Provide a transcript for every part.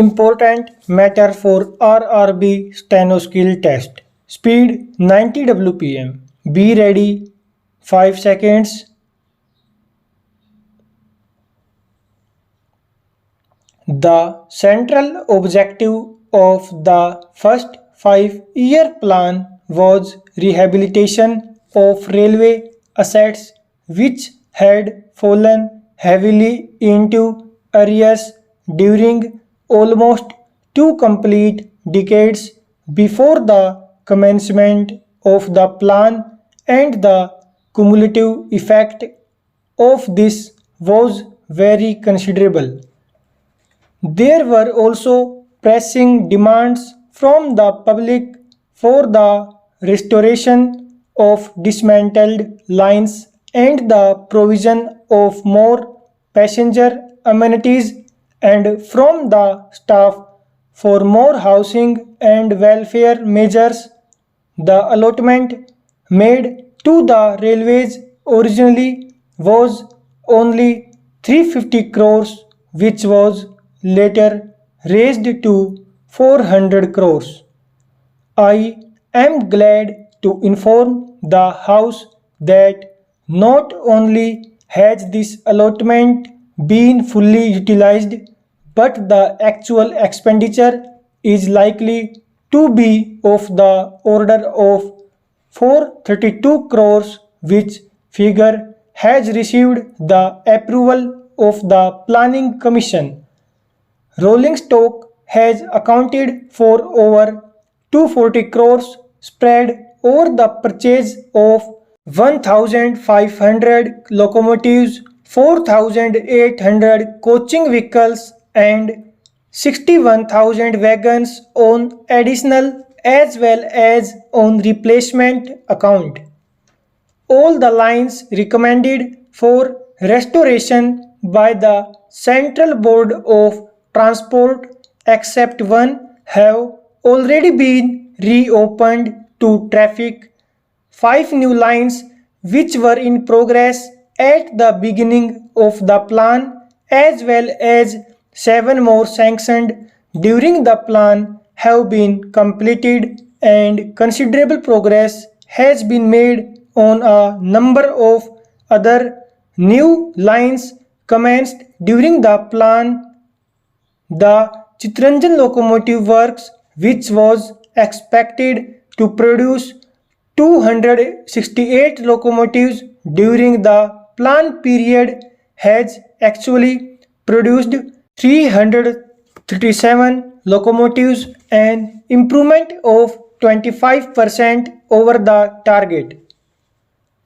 Important matter for RRB steno skill test. Speed 90 WPM. Be ready 5 seconds. The central objective of the first 5-year plan was rehabilitation of railway assets which had fallen heavily into arrears during almost 2 complete decades before the commencement of the plan, and the cumulative effect of this was very considerable. There were also pressing demands from the public for the restoration of dismantled lines and the provision of more passenger amenities, and from the staff for more housing and welfare measures. The allotment made to the railways originally was only 350 crores, which was later raised to 400 crores. I am glad to inform the House that not only has this allotment been fully utilized, but the actual expenditure is likely to be of the order of 432 crores, which figure has received the approval of the Planning Commission. Rolling stock has accounted for over 240 crores spread over the purchase of 1,500 locomotives, 4,800 coaching vehicles, and 61,000 wagons on additional as well as on replacement account. All the lines recommended for restoration by the Central Board of Transport except one have already been reopened to traffic. 5 new lines which were in progress at the beginning of the plan, as well as 7 more sanctioned during the plan, have been completed, and considerable progress has been made on a number of other new lines commenced during the plan. The Chittaranjan Locomotive Works, which was expected to produce 268 locomotives during the plan period, has actually produced 337 locomotives, an improvement of 25% over the target.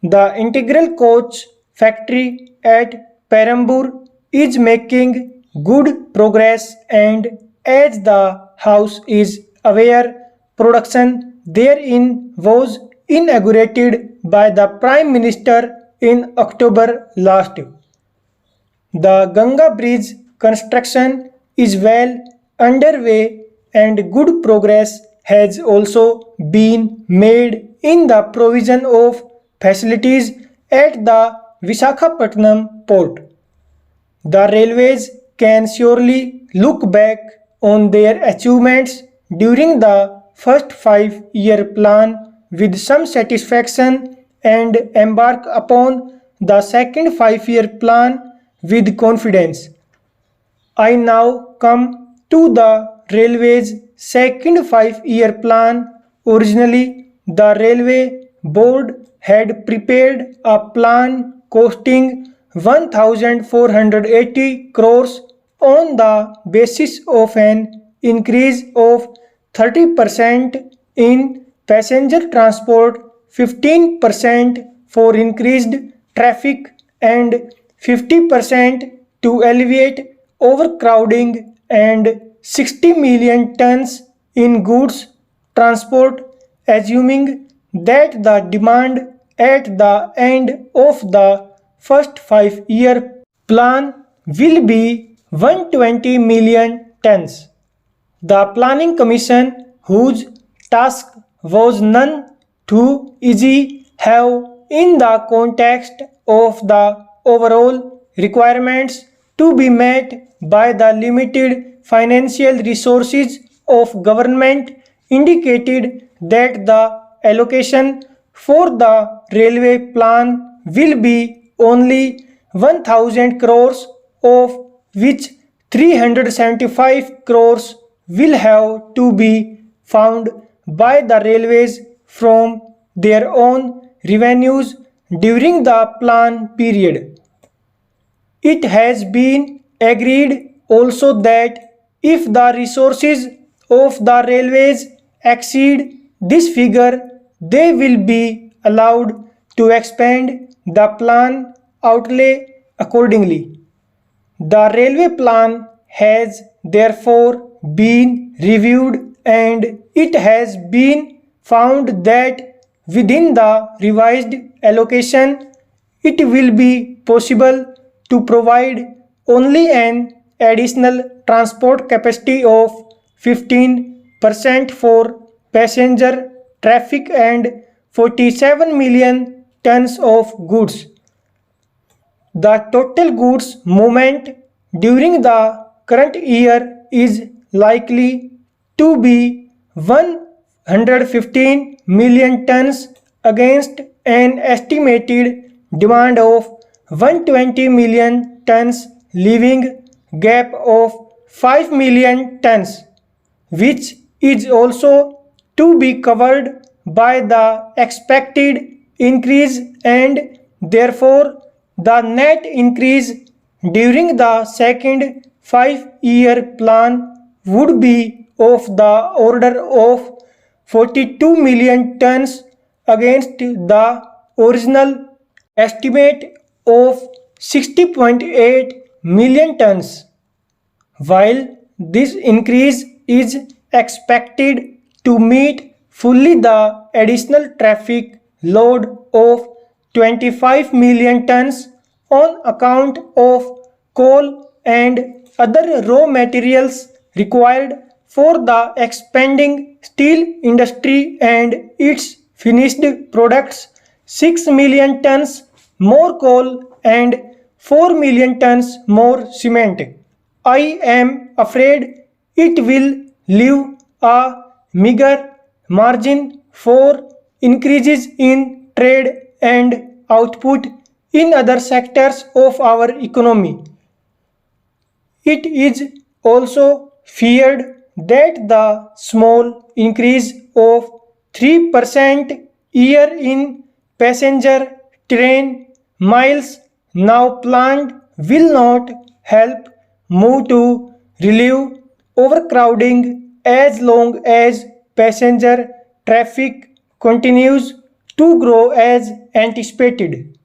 The integral coach factory at Perambur is making good progress, and as the House is aware, production therein was inaugurated by the Prime Minister in October last. The Ganga Bridge construction is well underway, and good progress has also been made in the provision of facilities at the Visakhapatnam port. The railways can surely look back on their achievements during the first 5-year plan with some satisfaction and embark upon the second 5-year plan with confidence. I now come to the railway's second 5-year plan. Originally, the railway board had prepared a plan costing 1,480 crores on the basis of an increase of 30% in passenger transport, 15% for increased traffic, and 50% to alleviate overcrowding, and 60 million tons in goods transport, assuming that the demand at the end of the first 5-year plan will be 120 million tons. The Planning Commission, whose task was none too easy, have, in the context of the overall requirements to be met by the limited financial resources of government indicated that the allocation for the railway plan will be only 1000 crores, of which 375 crores will have to be found by the railways from their own revenues during the plan period. It has been agreed also that if the resources of the railways exceed this figure, they will be allowed to expand the plan outlay accordingly. The railway plan has therefore been reviewed and it has been found that within the revised allocation it will be possible to provide only an additional transport capacity of 15% for passenger traffic and 47 million tons of goods. The total goods movement during the current year is likely to be 115 million tons against an estimated demand of 120 million tons, leaving gap of 5 million tons, which is also to be covered by the expected increase, and therefore the net increase during the second 5-year plan would be of the order of 42 million tons against the original estimate of 60.8 million tons. While this increase is expected to meet fully the additional traffic load of 25 million tons on account of coal and other raw materials required for the expanding steel industry and its finished products, 6 million tons more coal and 4 million tons more cement. I am afraid it will leave a meager margin for increases in trade and output in other sectors of our economy. It is also feared that the small increase of 3% year in passenger train miles now planned will not help move to relieve overcrowding as long as passenger traffic continues to grow as anticipated.